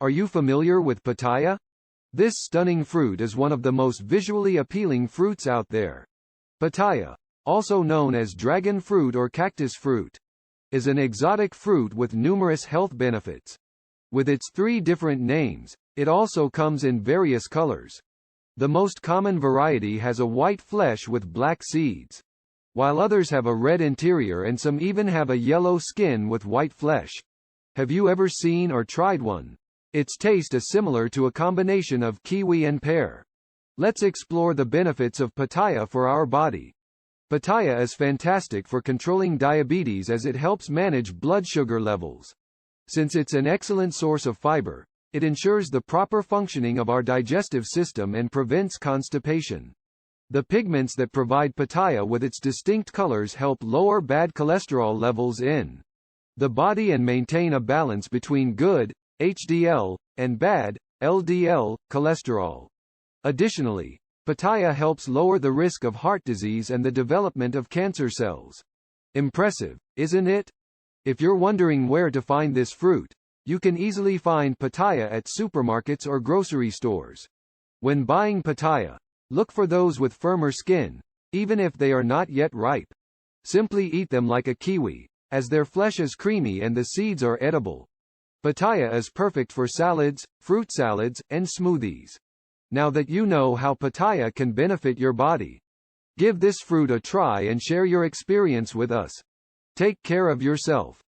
Are you familiar with pitaya? This stunning fruit is one of the most visually appealing fruits out there. Pitaya, also known as dragon fruit or cactus fruit, is an exotic fruit with numerous health benefits. With its 3 different names, it also comes in various colors. The most common variety has a white flesh with black seeds, while others have a red interior and some even have a yellow skin with white flesh. Have you ever seen or tried one? Its taste is similar to a combination of kiwi and pear. Let's explore the benefits of pitaya for our body. Pitaya is fantastic for controlling diabetes as it helps manage blood sugar levels. Since it's an excellent source of fiber, it ensures the proper functioning of our digestive system and prevents constipation. The pigments that provide pitaya with its distinct colors help lower bad cholesterol levels in the body and maintain a balance between good, HDL, and bad, LDL, cholesterol. Additionally, pitaya helps lower the risk of heart disease and the development of cancer cells. Impressive, isn't it? If you're wondering where to find this fruit, you can easily find pitaya at supermarkets or grocery stores. When buying pitaya, look for those with firmer skin, even if they are not yet ripe. Simply eat them like a kiwi, as their flesh is creamy and the seeds are edible. Pitaya is perfect for salads, fruit salads, and smoothies. Now that you know how pitaya can benefit your body, give this fruit a try and share your experience with us. Take care of yourself.